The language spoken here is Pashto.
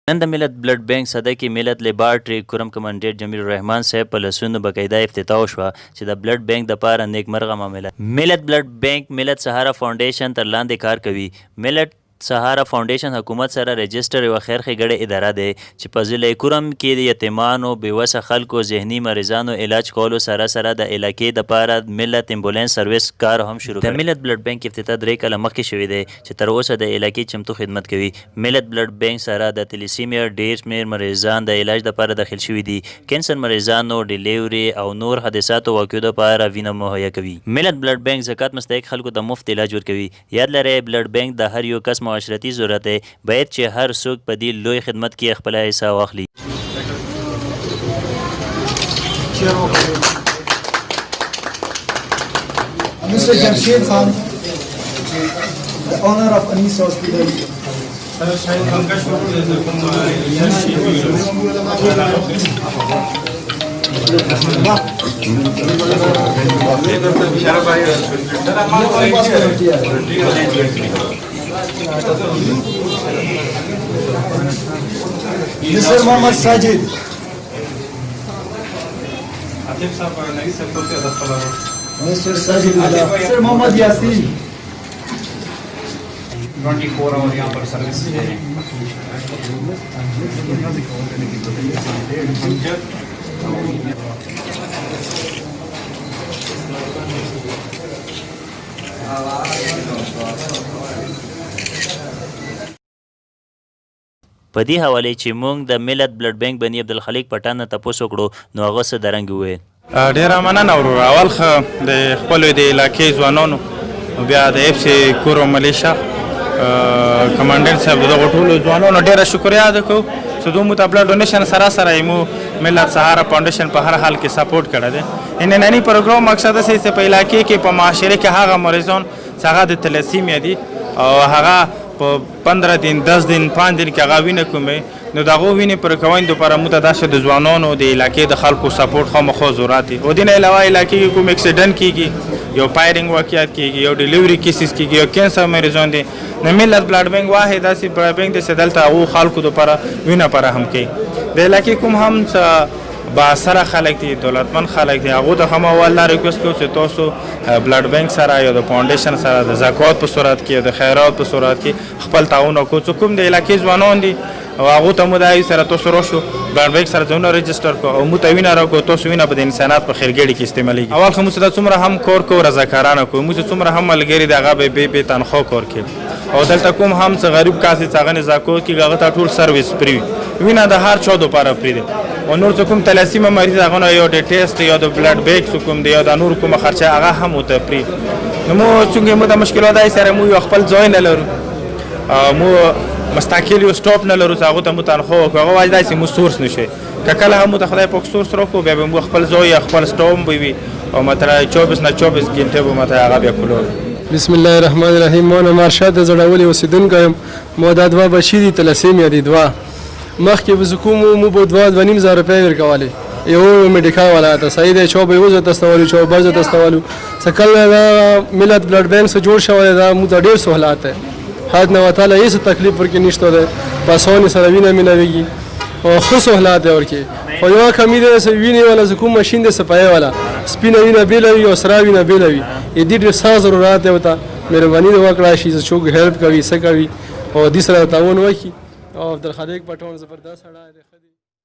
نن د ملت بلډ بانک صدر کې ملت لیبارټری کرم کمانډر جمیل الرحمن صاحب په لاسونو باقاعده افتتاح شوه چې د بلډ بانک دپاره نیکمرغه معامله. ملت بلډ بانک ملت سهارا فاونډیشن تر لاندې کار کوي. ملت سهارا فاونډیشن حکومت سره رجسټر یوه خیر ښېګړې اداره دی چې په ضلع کرم کې د یتیمانو بېوسه خلکو ذهني مریضانو علاج کولو سره سره د علاقې دپاره ملت امبولانس سروس کار هم شروع کړی. د ملت بلډ بانک افتتاح 3 کاله مخکې شوی دی چې تر اوسه د علاقې چمتو خدمت کوي. ملت بلډ بانک سره د تلیسیمیا ډېر شمېر مریضان د علاج دپاره داخل شوي دي. کینسر مریضانو ډیلیوري او نور حادثاتو واقعو دپاره وینه مهیا کوي. ملت بلډ بانک زکات مستحق خلکو د مفت علاج ورکوي. یاد لرئ بلډ بانک د هر یو کس معاشرتي ضرورت دی. باید چې هر څوک په دې لوی خدمت کې خپله حصه واخلي. Mr. Jamshed Khan, the owner of Anis Hospital. Mr. Mohammad Sajid. Mr. Sajid. Mr. Mohammad Yasin. 24 आवर यहाँ पर सर्विस है. په دې حواله چې موږ د ملت بلډ بانک بني عبدالخلیق پټان نه تپوس وکړو نو هغه څه درنګ وویل. ډېره مننه ورور. اول ښه د خپلو د علاقې ځوانانو بیا د اف سی کورم ملیشا کمانډنټ صاحب د دغو ټولو ځوانانو ډېره شکریه ادا کوو چې دوی مو ته بلډ ډونیشن سره سره یې مو ملت سهارا فاونډیشن په هر حال کې سپورټ کړی دی. ننني پروګرام مقصد دی چې په علاقې کې په معاشره کې هغه مریضان چې هغه د تلسیمیا دي او هغه په 15 دن 10 دن 5 دن کې هغه وینه کومې نو د هغو وینې پوره کوونې دپاره موږ ته داسې د ځوانانو د علاقې د خلکو سپورټ خامخا ضرورت دی. او دې نه علاوه علاقې کې کوم اکسیډنټ کېږي یو فایرنګ واقعیت کېږي یو ډیلیوري کیسز کېږي یو کینسر مریضان دي نو ملت بلډ بانک واحد داسې بلډ بانک دی چې دلته هغو خلکو دپاره وینه فراهم کوي. د علاقې کوم هم بااثره خلک دي دولتمند خلک دي هغو ته هم اول دا ریکوست کوو چې تاسو بلډ بانک سره یا د فاونډیشن سره د زکات په صورت کې د خیرات په صورت کې خپل تعاون وکړو. چې کوم د علاقې ځوانان دي او هغو ته مو دا سره تاسو راشو بلډ بانک سره ځانونه رجسټر کړو او مو ته وینه راکړو. تاسو وینه به د انسانات په خیرګړي کې استعمالیږي. اول خو موږ ته څومره هم کار کوو رضاکارانه کوو موږ څومره هم ملګري دي هغه به بې تنخوا کار کوي او دلته کوم هم څه غریب کس چې هغه نه زکات کېږي هغه ته ټول سروس فری وینه د هر چا دپاره فری دی. او نور څه کوم تلاسیمه مریض هغه نه یو د ټیسټ یا د بلډ بانک کوم دی یا د نور کومه خرچه هغه هم ورته فری. نو مو څنګه مو د مشکلات دی سره مو یو خپل ځای نه لرو مو مستقل یو سټاپ نه لرو چې هغو ته مو تنخوا وکړو هغه وجه دا چې مو سورس نشي که کله هم مو ته خدای پاک سورس راکړو بیا به مو خپل ځای یا خپل سټاپ به وي او مطلب 24 نه 24 ګنټې به مطلب هغه بیا کولو. بسم الله الرحمن الرحیم. ما نوم ارشد د زړولې اوسېدونکی یم. ما دا دوه بچي دي تلسیمیا دي دوه مخکې به زه کوم مو به 2,500 روپۍ ورکولې یو میډیکل والا ته صحیح دی چا به یو ځای ته استولو چا به بل ځای ته استولو څه کله دا ملت بلډ بانک څخه جوړ شوی دی دا موږ ته ډېر سهولت دی حد نه وتعالی هېڅ تکلیف ورکې نشته دی په اسانۍ سره وینه مېلاوېږي او ښه سهولت دی ورکې. خو یوه کمي دی چې وینې والا چې کوم مشین دی صفایي والا سپینه وینه بېله وي او سره وینه بېله وي دې ډېر سخت ضرورت دی ورته مهرباني دې وکړه شي چې څوک هیلپ کوي څه کوي او دې سره تعاون وکړي او عبدالخلیق پټون زبردست سړی دی.